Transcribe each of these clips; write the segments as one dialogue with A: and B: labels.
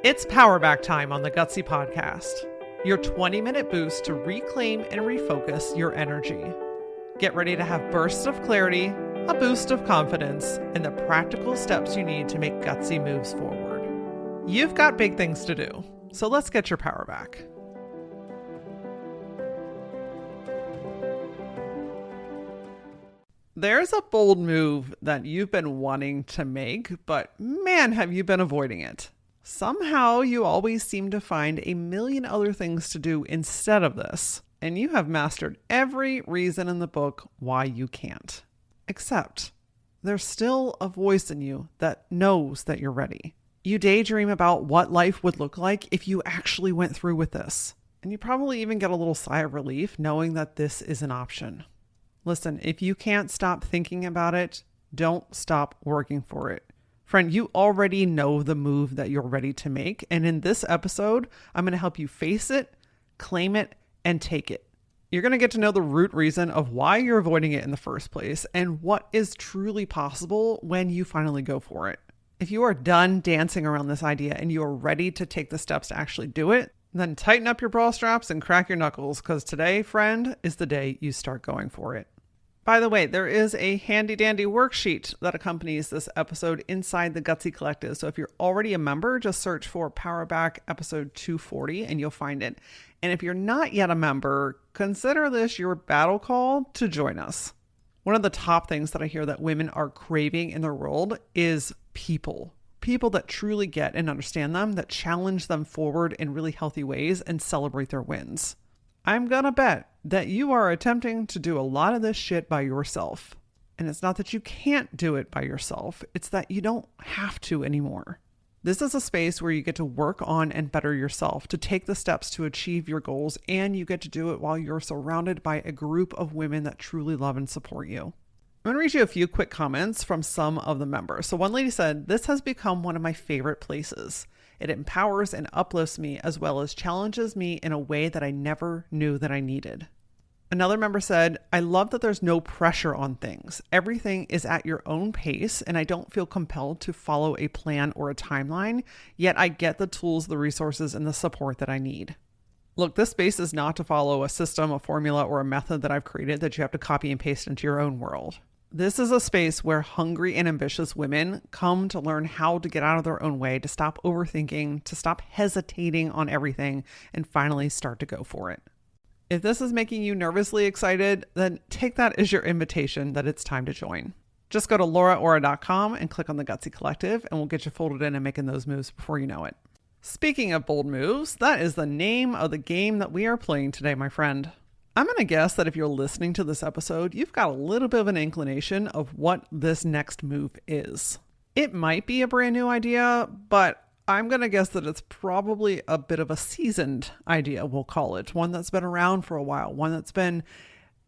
A: It's Powerback time on the Gutsy Podcast, your 20-minute boost to reclaim and refocus your energy. Get ready to have bursts of clarity, a boost of confidence, and the practical steps you need to make gutsy moves forward. You've got big things to do, so let's get your power back. There's a bold move that you've been wanting to make, but man, have you been avoiding it. Somehow you always seem to find a million other things to do instead of this, and you have mastered every reason in the book why you can't. Except there's still a voice in you that knows that you're ready. You daydream about what life would look like if you actually went through with this, and you probably even get a little sigh of relief knowing that this is an option. Listen, if you can't stop thinking about it, don't stop working for it. Friend, you already know the move that you're ready to make. And in this episode, I'm going to help you face it, claim it, and take it. You're going to get to know the root reason of why you're avoiding it in the first place and what is truly possible when you finally go for it. If you are done dancing around this idea and you are ready to take the steps to actually do it, then tighten up your bra straps and crack your knuckles, because today, friend, is the day you start going for it. By the way, there is a handy dandy worksheet that accompanies this episode inside the Gutsy Collective. So if you're already a member, just search for Powerback episode 240 and you'll find it. And if you're not yet a member, consider this your battle call to join us. One of the top things that I hear that women are craving in their world is people. People that truly get and understand them, that challenge them forward in really healthy ways and celebrate their wins. I'm gonna bet that you are attempting to do a lot of this shit by yourself. And it's not that you can't do it by yourself, it's that you don't have to anymore. This is a space where you get to work on and better yourself, to take the steps to achieve your goals, and you get to do it while you're surrounded by a group of women that truly love and support you. I'm going to read you a few quick comments from some of the members. So one lady said, "This has become one of my favorite places. It empowers and uplifts me as well as challenges me in a way that I never knew that I needed." Another member said, "I love that there's no pressure on things. Everything is at your own pace and I don't feel compelled to follow a plan or a timeline, yet I get the tools, the resources, and the support that I need." Look, this space is not to follow a system, a formula, or a method that I've created that you have to copy and paste into your own world. This is a space where hungry and ambitious women come to learn how to get out of their own way, to stop overthinking, to stop hesitating on everything, and finally start to go for it. If this is making you nervously excited, then take that as your invitation that it's time to join. Just go to LauraAura.com and click on the Gutsy Collective, and we'll get you folded in and making those moves before you know it. Speaking of bold moves, that is the name of the game that we are playing today, my friend. I'm going to guess that if you're listening to this episode, you've got a little bit of an inclination of what this next move is. It might be a brand new idea, but I'm going to guess that it's probably a bit of a seasoned idea, we'll call it. One that's been around for a while, one that's been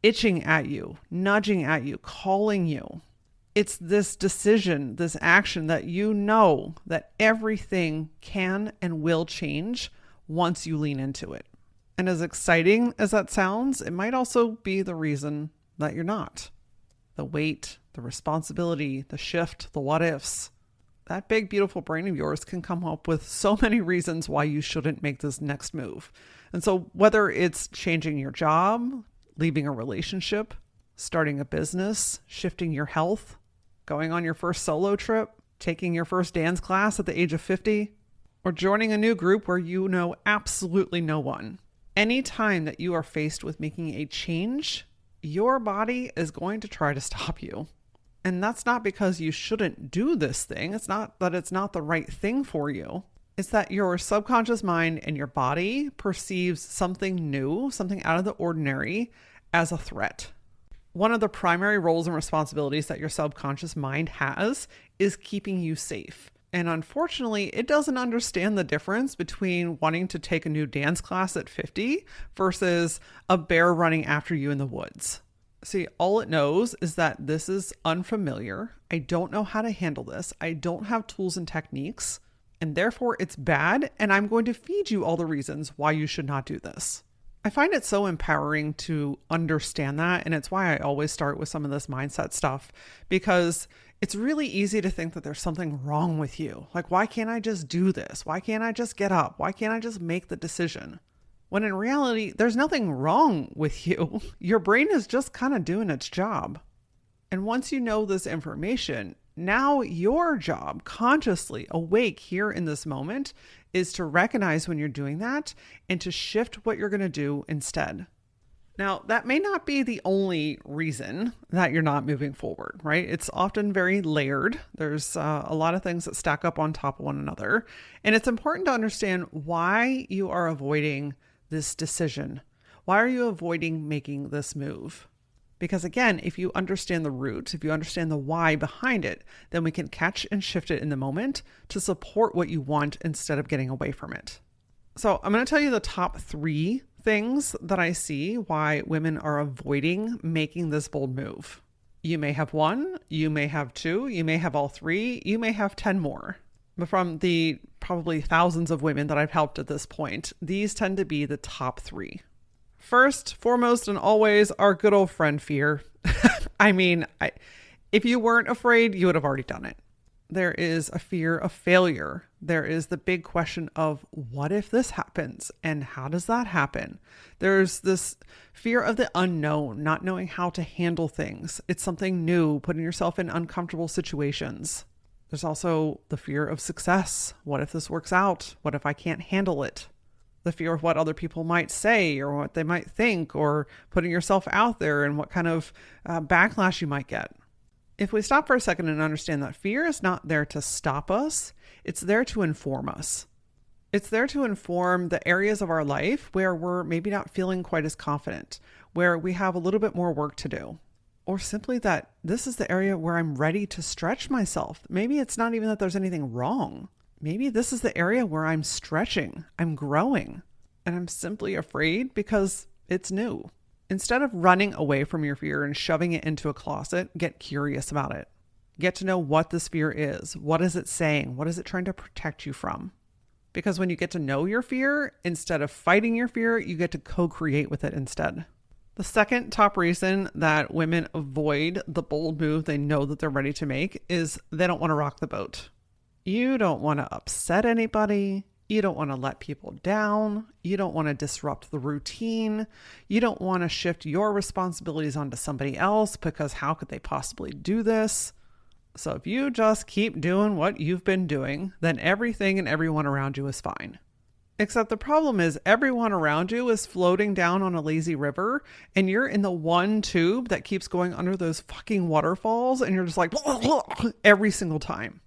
A: itching at you, nudging at you, calling you. It's this decision, this action that you know that everything can and will change once you lean into it. And as exciting as that sounds, it might also be the reason that you're not. The weight, the responsibility, the shift, the what ifs. That big, beautiful brain of yours can come up with so many reasons why you shouldn't make this next move. And so whether it's changing your job, leaving a relationship, starting a business, shifting your health, going on your first solo trip, taking your first dance class at the age of 50, or joining a new group where you know absolutely no one. Any time that you are faced with making a change, your body is going to try to stop you. And that's not because you shouldn't do this thing. It's not that it's not the right thing for you. It's that your subconscious mind and your body perceives something new, something out of the ordinary, as a threat. One of the primary roles and responsibilities that your subconscious mind has is keeping you safe. And unfortunately, it doesn't understand the difference between wanting to take a new dance class at 50 versus a bear running after you in the woods. See, all it knows is that this is unfamiliar. I don't know how to handle this. I don't have tools and techniques, and therefore it's bad, and I'm going to feed you all the reasons why you should not do this. I find it so empowering to understand that. And it's why I always start with some of this mindset stuff, because it's really easy to think that there's something wrong with you. Like, why can't I just do this? Why can't I just get up? Why can't I just make the decision? When in reality, there's nothing wrong with you. Your brain is just kind of doing its job. And once you know this information, now your job, consciously awake here in this moment, is to recognize when you're doing that and to shift what you're going to do instead. Now, that may not be the only reason that you're not moving forward, right? It's often very layered. There's a lot of things that stack up on top of one another. And it's important to understand why you are avoiding this decision. Why are you avoiding making this move? Because again, if you understand the root, if you understand the why behind it, then we can catch and shift it in the moment to support what you want instead of getting away from it. So I'm going to tell you the top 3 things that I see why women are avoiding making this bold move. You may have 1, you may have 2, you may have all 3, you may have 10 more. But from the probably thousands of women that I've helped at this point, these tend to be the top 3. First, foremost, and always, our good old friend fear. If you weren't afraid, you would have already done it. There is a fear of failure. There is the big question of what if this happens and how does that happen? There's this fear of the unknown, not knowing how to handle things. It's something new, putting yourself in uncomfortable situations. There's also the fear of success. What if this works out? What if I can't handle it? The fear of what other people might say or what they might think, or putting yourself out there and what kind of backlash you might get. If we stop for a second and understand that fear is not there to stop us, it's there to inform us. It's there to inform the areas of our life where we're maybe not feeling quite as confident, where we have a little bit more work to do, or simply that this is the area where I'm ready to stretch myself. Maybe it's not even that there's anything wrong. Maybe this is the area where I'm stretching, I'm growing, and I'm simply afraid because it's new. Instead of running away from your fear and shoving it into a closet, get curious about it. Get to know what this fear is. What is it saying? What is it trying to protect you from? Because when you get to know your fear, instead of fighting your fear, you get to co-create with it instead. The second top reason that women avoid the bold move they know that they're ready to make is they don't want to rock the boat. You don't want to upset anybody. You don't want to let people down. You don't want to disrupt the routine. You don't want to shift your responsibilities onto somebody else because how could they possibly do this? So if you just keep doing what you've been doing, then everything and everyone around you is fine. Except the problem is everyone around you is floating down on a lazy river and you're in the one tube that keeps going under those fucking waterfalls and you're just like every single time.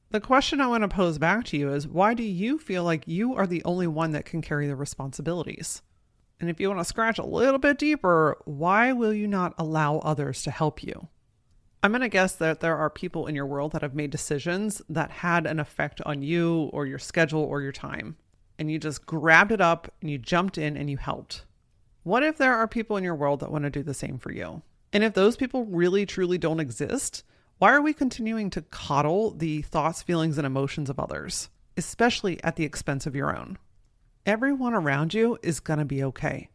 A: The question I want to pose back to you is, why do you feel like you are the only one that can carry the responsibilities? And if you want to scratch a little bit deeper, why will you not allow others to help you? I'm going to guess that there are people in your world that have made decisions that had an effect on you or your schedule or your time. And you just grabbed it up and you jumped in and you helped. What if there are people in your world that want to do the same for you? And if those people really, truly don't exist, why are we continuing to coddle the thoughts, feelings, and emotions of others, especially at the expense of your own? Everyone around you is going to be okay.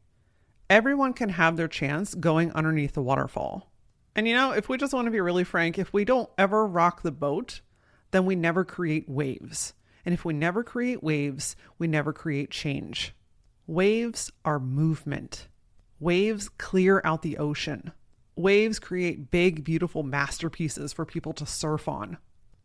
A: Everyone can have their chance going underneath the waterfall. And if we just want to be really frank, if we don't ever rock the boat, then we never create waves. And if we never create waves, we never create change. Waves are movement. Waves clear out the ocean. Waves create big, beautiful masterpieces for people to surf on.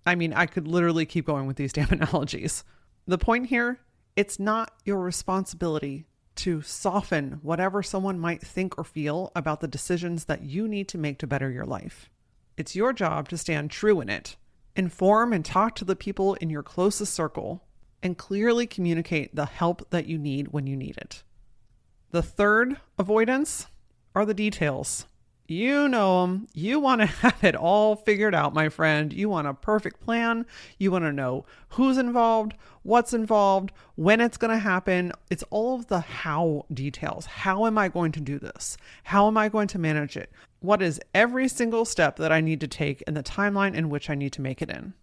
A: I could literally keep going with these damn analogies. The point here, it's not your responsibility to soften whatever someone might think or feel about the decisions that you need to make to better your life. It's your job to stand true in it, inform and talk to the people in your closest circle, and clearly communicate the help that you need when you need it. The third avoidance are the details. You know them. You want to have it all figured out, my friend. You want a perfect plan. You want to know who's involved, what's involved, when it's going to happen. It's all of the how details. How am I going to do this? How am I going to manage it? What is every single step that I need to take and the timeline in which I need to make it in?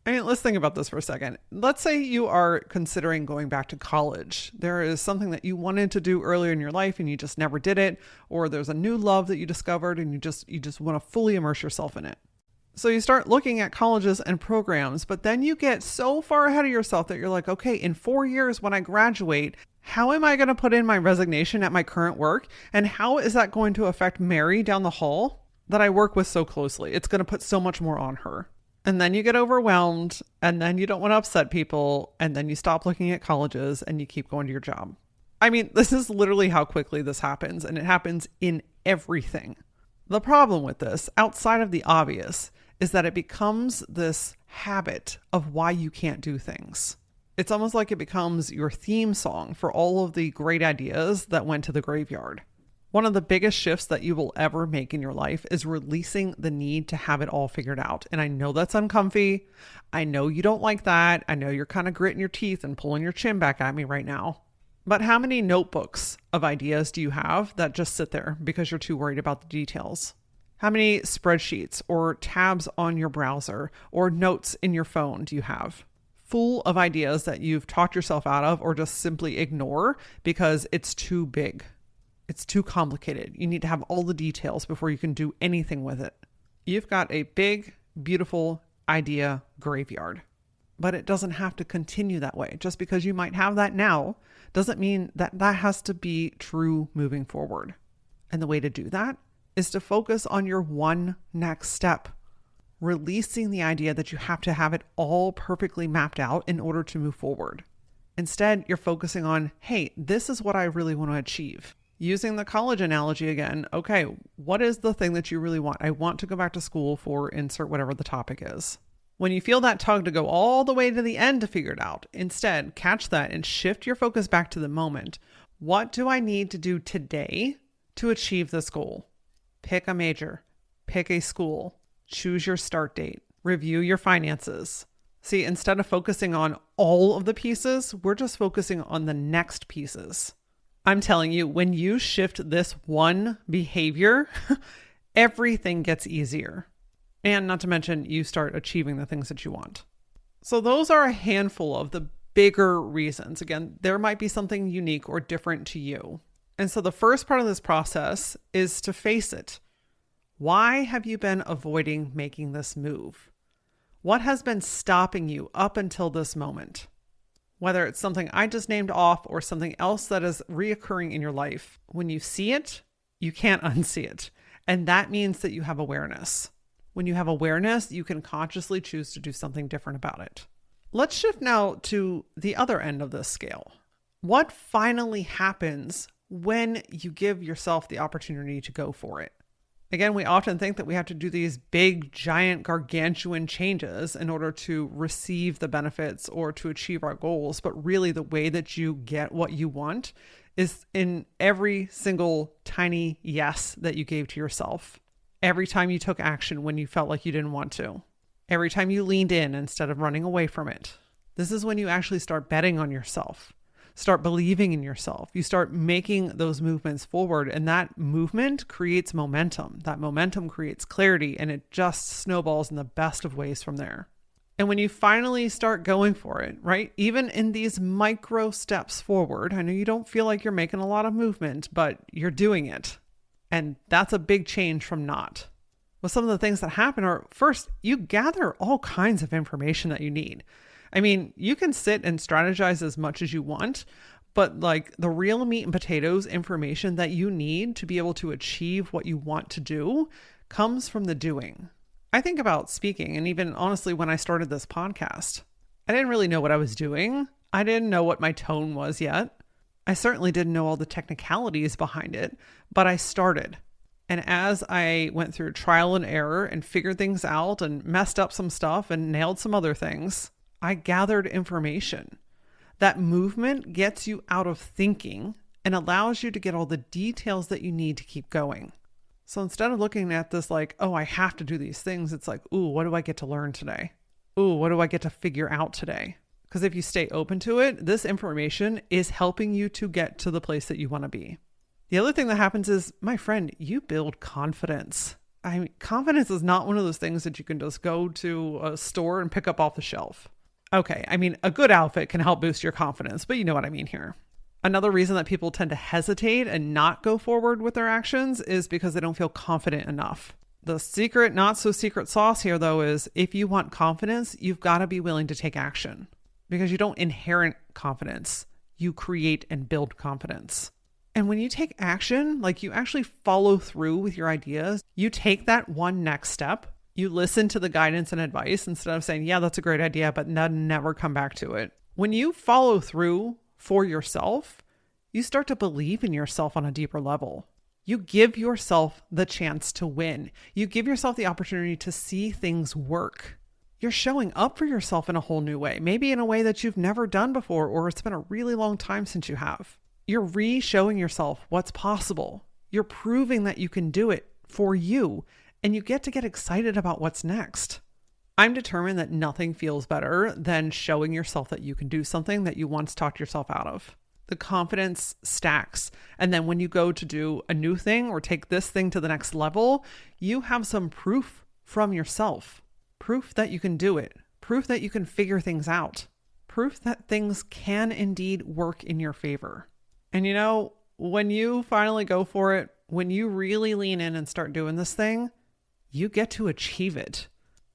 A: I mean, let's think about this for a second. Let's say you are considering going back to college. There is something that you wanted to do earlier in your life and you just never did it, or there's a new love that you discovered and you just want to fully immerse yourself in it. So you start looking at colleges and programs, but then you get so far ahead of yourself that you're like, okay, in 4 years when I graduate, how am I going to put in my resignation at my current work? And how is that going to affect Mary down the hall that I work with so closely? It's going to put so much more on her. And then you get overwhelmed, and then you don't want to upset people, and then you stop looking at colleges and you keep going to your job. I mean, this is literally how quickly this happens, and it happens in everything. The problem with this, outside of the obvious, is that it becomes this habit of why you can't do things. It's almost like it becomes your theme song for all of the great ideas that went to the graveyard. One of the biggest shifts that you will ever make in your life is releasing the need to have it all figured out. And I know that's uncomfy. I know you don't like that. I know you're kind of gritting your teeth and pulling your chin back at me right now. But how many notebooks of ideas do you have that just sit there because you're too worried about the details? How many spreadsheets or tabs on your browser or notes in your phone do you have? Full of ideas that you've talked yourself out of or just simply ignore because it's too big. It's too complicated. You need to have all the details before you can do anything with it. You've got a big, beautiful idea graveyard, but it doesn't have to continue that way. Just because you might have that now doesn't mean that that has to be true moving forward. And the way to do that is to focus on your one next step, releasing the idea that you have to have it all perfectly mapped out in order to move forward. Instead, you're focusing on, hey, this is what I really want to achieve. Using the college analogy again, okay, what is the thing that you really want? I want to go back to school for insert whatever the topic is. When you feel that tug to go all the way to the end to figure it out, instead, catch that and shift your focus back to the moment. What do I need to do today to achieve this goal? Pick a major, pick a school, choose your start date, review your finances. See, instead of focusing on all of the pieces, we're just focusing on the next pieces. I'm telling you, when you shift this one behavior, everything gets easier. And not to mention, you start achieving the things that you want. So those are a handful of the bigger reasons. Again, there might be something unique or different to you. And so the first part of this process is to face it. Why have you been avoiding making this move? What has been stopping you up until this moment? Whether it's something I just named off or something else that is reoccurring in your life, when you see it, you can't unsee it. And that means that you have awareness. When you have awareness, you can consciously choose to do something different about it. Let's shift now to the other end of this scale. What finally happens when you give yourself the opportunity to go for it? Again, we often think that we have to do these big, giant, gargantuan changes in order to receive the benefits or to achieve our goals. But really, the way that you get what you want is in every single tiny yes that you gave to yourself. Every time you took action when you felt like you didn't want to. Every time you leaned in instead of running away from it. This is when you actually start betting on yourself. Start believing in yourself. You start making those movements forward, and that movement creates momentum. That momentum creates clarity, and it just snowballs in the best of ways from there. And when you finally start going for it, right? Even in these micro steps forward, I know you don't feel like you're making a lot of movement, but you're doing it. And that's a big change from not. Well, some of the things that happen are, first, you gather all kinds of information that you need. I mean, you can sit and strategize as much as you want, but like the real meat and potatoes information that you need to be able to achieve what you want to do comes from the doing. I think about speaking, and even honestly, when I started this podcast, I didn't really know what I was doing. I didn't know what my tone was yet. I certainly didn't know all the technicalities behind it, but I started. And as I went through trial and error and figured things out and messed up some stuff and nailed some other things, I gathered information. That movement gets you out of thinking and allows you to get all the details that you need to keep going. So instead of looking at this like, oh, I have to do these things, it's like, ooh, what do I get to learn today? Ooh, what do I get to figure out today? Because if you stay open to it, this information is helping you to get to the place that you want to be. The other thing that happens is, my friend, you build confidence. Confidence is not one of those things that you can just go to a store and pick up off the shelf. Okay, a good outfit can help boost your confidence, but you know what I mean here. Another reason that people tend to hesitate and not go forward with their actions is because they don't feel confident enough. The secret, not so secret sauce here, though, is if you want confidence, you've got to be willing to take action, because you don't inherit confidence. You create and build confidence. And when you take action, like you actually follow through with your ideas, you take that one next step, you listen to the guidance and advice instead of saying, yeah, that's a great idea, but then never come back to it. When you follow through for yourself, you start to believe in yourself on a deeper level. You give yourself the chance to win. You give yourself the opportunity to see things work. You're showing up for yourself in a whole new way, maybe in a way that you've never done before, or it's been a really long time since you have. You're re-showing yourself what's possible. You're proving that you can do it for you, and you get to get excited about what's next. I'm determined that nothing feels better than showing yourself that you can do something that you once talked yourself out of. The confidence stacks. And then when you go to do a new thing or take this thing to the next level, you have some proof from yourself. Proof that you can do it. Proof that you can figure things out. Proof that things can indeed work in your favor. And when you finally go for it, when you really lean in and start doing this thing, you get to achieve it.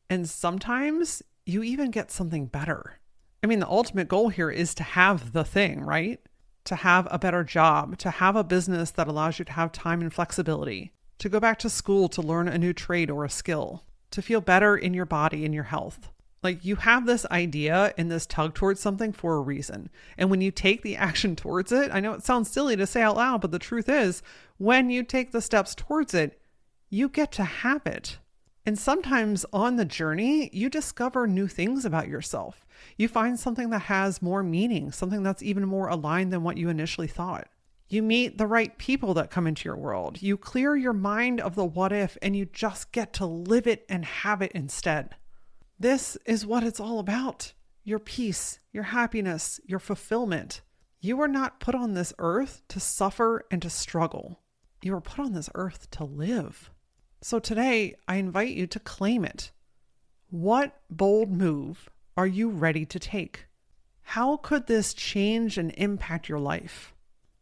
A: And sometimes you even get something better. The ultimate goal here is to have the thing, right? To have a better job, to have a business that allows you to have time and flexibility, to go back to school to learn a new trade or a skill, to feel better in your body and your health. Like you have this idea and this tug towards something for a reason. And when you take the action towards it, I know it sounds silly to say out loud, but the truth is when you take the steps towards it, you get to have it. And sometimes on the journey, you discover new things about yourself. You find something that has more meaning, something that's even more aligned than what you initially thought. You meet the right people that come into your world. You clear your mind of the what if, and you just get to live it and have it instead. This is what it's all about. Your peace, your happiness, your fulfillment. You are not put on this earth to suffer and to struggle. You are put on this earth to live. So today, I invite you to claim it. What bold move are you ready to take? How could this change and impact your life?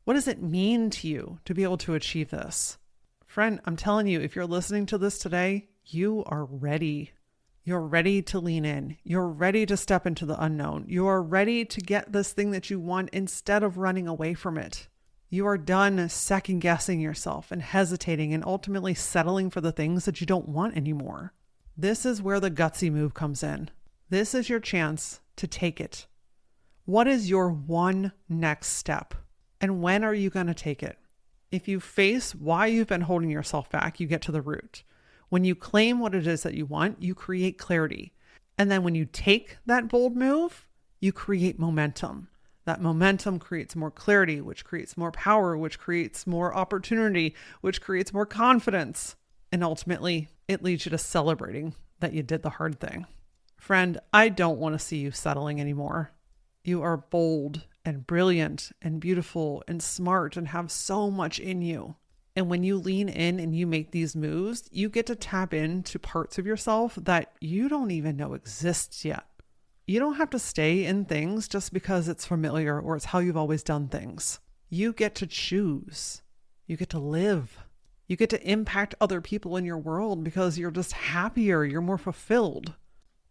A: What does it mean to you to be able to achieve this? Friend, I'm telling you, if you're listening to this today, you are ready. You're ready to lean in. You're ready to step into the unknown. You are ready to get this thing that you want instead of running away from it. You are done second guessing yourself and hesitating and ultimately settling for the things that you don't want anymore. This is where the gutsy move comes in. This is your chance to take it. What is your one next step? And when are you going to take it? If you face why you've been holding yourself back, you get to the root. When you claim what it is that you want, you create clarity. And then when you take that bold move, you create momentum. That momentum creates more clarity, which creates more power, which creates more opportunity, which creates more confidence. And ultimately, it leads you to celebrating that you did the hard thing. Friend, I don't want to see you settling anymore. You are bold and brilliant and beautiful and smart and have so much in you. And when you lean in and you make these moves, you get to tap into parts of yourself that you don't even know exists yet. You don't have to stay in things just because it's familiar or it's how you've always done things. You get to choose. You get to live. You get to impact other people in your world because you're just happier. You're more fulfilled.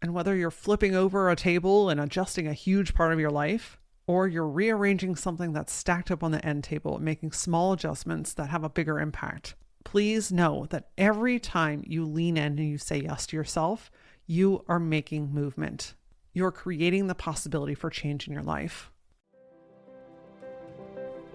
A: And whether you're flipping over a table and adjusting a huge part of your life, or you're rearranging something that's stacked up on the end table and making small adjustments that have a bigger impact, please know that every time you lean in and you say yes to yourself, you are making movement. You're creating the possibility for change in your life.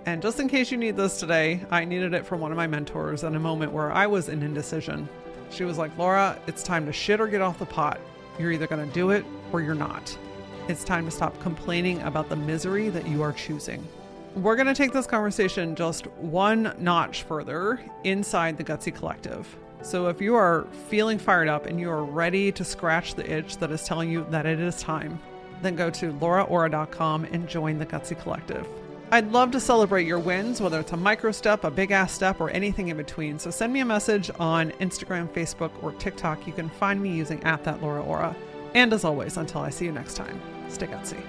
A: And just in case you need this today, I needed it from one of my mentors in a moment where I was in indecision. She was like, Laura, it's time to shit or get off the pot. You're either going to do it or you're not. It's time to stop complaining about the misery that you are choosing. We're going to take this conversation just one notch further inside the Gutsy Collective. So if you are feeling fired up and you are ready to scratch the itch that is telling you that it is time, then go to LauraAura.com and join the Gutsy Collective. I'd love to celebrate your wins, whether it's a micro step, a big ass step, or anything in between. So send me a message on Instagram, Facebook, or TikTok. You can find me using @thatLauraAura. And as always, until I see you next time, stay gutsy.